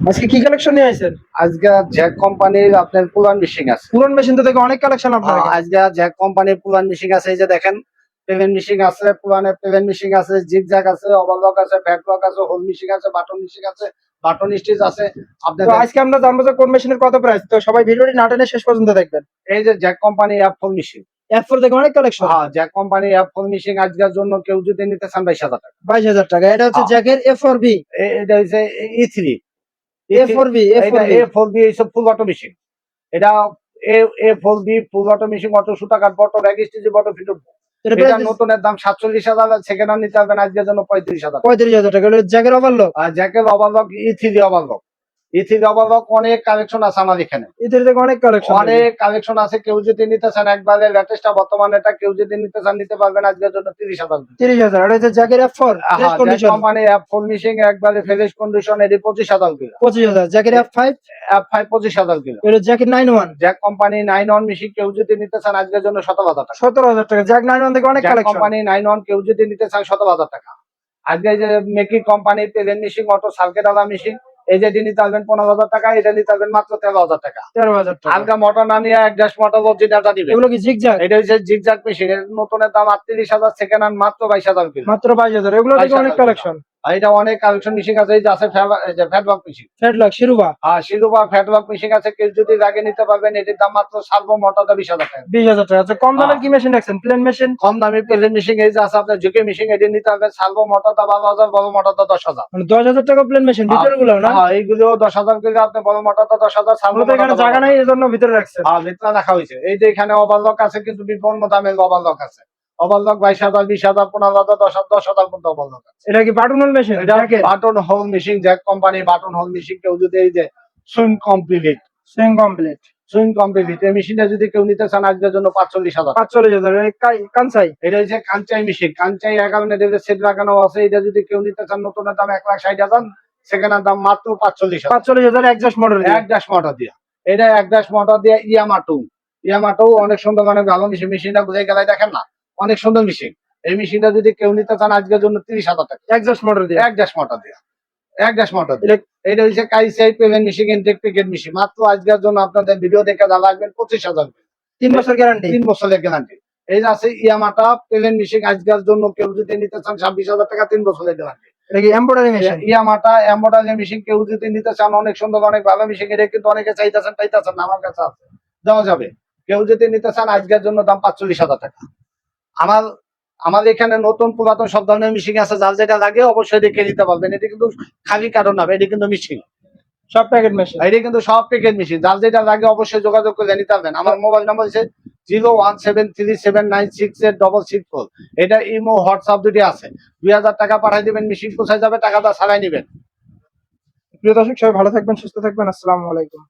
আজকে কি কালেকশন নিয়ে আসেন? আজকে জ্যাক কোম্পানির আপনার পুরান মেশিন আছে। পুরান মেশিন তো দেখে অনেক কালেকশন আপনার এখানে। আজকে জ্যাক কোম্পানির পুরান মেশিন আছে, এই যে দেখেন পেভেন মেশিন আছে, পুরানের পেভেন মেশিন আছে, জিগজ্যাগ আছে, ওভারলক আছে, ফ্যাটলক আছে, হোল মেশিন আছে, বাটন মেশিন আছে, বাটন স্টিচ আছে। আপনার তো আজকে আমরা জানবো যে কোন মেশিনের কত প্রাইস, তো সবাই ভিডিওটি না টেনে শেষ পর্যন্ত দেখবেন। এই যে Jack company F4 machine. F4 দেখে অনেক কালেকশন। হ্যাঁ, জ্যাক কোম্পানি F4 মেশিন আজকের জন্য কেউ যদি নিতে চান 22,000 টাকা। 22,000 টাকা। এটা হচ্ছে হ্যাঁ। জ্যাকের F4B। এটা হচ্ছে E3 A4B A4B এইসব ফুল অটো মেশিন। এটা A4B ফুল অটো মেশিন, অটো সুতা কাট, বটো ব্যাগ স্টিচ, বটো ফিট। এটা নতুনের দাম 47,000, সেকেন্ড হ্যান্ড নিতে পারবেন আজকের জন্য 35,000। 35,000 টাকা। এটা জ্যাকের ওভারলক। আর জ্যাকের overlock E3 overlock. E3 overlock অনেক কালেকশন আছে আমার এখানে, এদের দেখে অনেক কালেকশন। অনেক কালেকশন আছে। কেউ যদি নিতে চান একবারে লেটেস্টটা বর্তমানে এটা কেউ যদি নিতে চান নিতে পারবেন আজকের জন্য 30,000। 30,000। এটা হচ্ছে জ্যাকের F4 fresh condition. Company F4 machine একবারে ফ্রেশ কন্ডিশন, এটি 25,000 কিলো। 25,000। জ্যাকের F5 25,000 kilo. এটা জ্যাকের 91। জ্যাক কোম্পানি 91 মেশিন কেউ যদি নিতে চান আজকের জন্য 17,000 টাকা। 17,000 টাকা। জ্যাক 91 থেকে অনেক জ্যাক কালেকশন। কোম্পানি 91 কেউ যদি নিতে চান 17,000 টাকা। আজকে যে মেকি কোম্পানি পেভেন মেশিন, অটো সার্কিট আলা মেশিন, এই যে নিতে পারবেন 15,000 টাকা, এটা নিতে পারবেন মাত্র 13,000 টাকা। 13,000 টাকা। আলগা মোটর না নিয়ে এক ড্যাশ মোটর অরিজিনালটা দিবেন। এগুলো কি জিগজ্যাগ? এটা হচ্ছে জিগজ্যাগ মেশিন, এর নতুনের দাম 38,000, সেকেন্ড হ্যান্ড মাত্র 22,000 কিলো। মাত্র 22,000। এগুলো দেখে অনেক কালেকশন। আর এটা অনেক কালেকশন মেশিন আছে। এই যে আছে ফ্যাটলক মেশিন। ফ্যাটলক শিরুবা। আর শিলুবা ফ্যাটলক মেশিন আছে, কেউ যদি লাগে নিতে পারবেন। এটির দাম মাত্র সার্বো মোটরটা 20,000 টাকা। 20,000 টাকা। আচ্ছা, কম দামের কি মেশিন রাখছেন? Plain machine. কম দামি প্লেন মেশিন এই যে আছে আপনার ঝুঁকি মেশিন, এটি নিতে পারবেন সার্বো মোটরটা 12,000, বড় মোটরটা 10,000। মানে 10,000 টাকা প্লেন মেশিন ভিতরে গুলো না? হ্যাঁ, এইগুলো 10,000 করে। আপনি বড় মোটরটা 10,000, সার্বো মূলত এখানে জায়গা নাই, এজন্য ভিতরে রাখছেন। ভিতরে রাখা হয়েছে। এই যে এখানে ওভারলক আছে, কিন্তু বিভিন্ন দামের ওভারলক আছে। ওভারলক 22,000, 20,000, 15,000, 10,000 পর্যন্ত ওভারলক আছে। এটা কি বাটন হোল মেশিন? এটা button whole machine, Jack company button whole machine. কেউ যদি এই যে সুইং কমপ্লিট এই মেশিনটা যদি কেউ নিতে চান আজকের জন্য 45,000। 45,000। কানসাই। এটা হচ্ছে কাঞ্চাই মেশিন, কাঞ্চাই 11 সেট লাগানো আছে। এটা যদি কেউ নিতে চান নতুনের দাম 1,60,000, সেকেন্ড হ্যান্ড দাম মাত্র 45,000। 45,000 একজাস্ট মডেল। এক ড্যাশ মোটর দিয়ে। এটা এক ড্যাশ মোটর দিয়ে ইয়ামাটো অনেক সুন্দর, অনেক ভালো মেশিন। মেশিনটা বুঝে গেলে দেখেন না, অনেক সুন্দর মেশিন। এই মেশিনটা যদি কেউ নিতে চান আজকের জন্য 30,000 টাকা। একজাস্ট মডেল দিয়ে। এক ড্যাশ মোটর দিয়ে। এক ড্যাশ মোটর দিয়ে। এটা হচ্ছে কাইসাই পেভেন মেশিন, ইনটেক প্যাকেট মেশিন। মাত্র আজকের জন্য আপনাদের ভিডিও দেখে যা লাগবেন 25,000। 3 বছর গ্যারান্টি। 3 বছরের গ্যারান্টি। এই যে আছে ইয়ামাটা পেভেন মেশিন, আজকের জন্য কেউ যদি নিতে চান 26,000 টাকা, 3 বছরের গ্যারান্টি। এটা কি এমব্রয়ডারি মেশিন? ইয়ামাটা এমব্রয়ডারি মেশিন কেউ যদি নিতে চান, অনেক সুন্দর, অনেক ভালো মেশিন। এটা কিন্তু অনেকে চাইতেছেন পাইতেছেন না, আমার কাছে আছে, দেওয়া যাবে। কেউ যদি নিতে চান আজকের জন্য দাম 45,000 টাকা। আমাদের এখানে নতুন পুরাতন সব ধরনের মেশিন আছে, যার যেটা লাগে অবশ্যই দেখে নিতে পারবেন। এটি কিন্তু খালি কারণ না, এটি কিন্তু মেশিন, সব প্যাকেট মেশিন। এটি কিন্তু সব প্যাকেট মেশিন। যার যেটা লাগে অবশ্যই যোগাযোগ করে নিতে পারবেন। আমার মোবাইল নাম্বার হচ্ছে 01737968664। এটা ইমো হোয়াটসঅ্যাপ দুটি আছে। 2,000 টাকা পাঠিয়ে দিবেন, মেশিন কোথায় যাবে টাকাটা ছাড়াই নিবেন। প্রিয় দর্শক, সবাই ভালো থাকবেন, সুস্থ থাকবেন। আসসালামু আলাইকুম।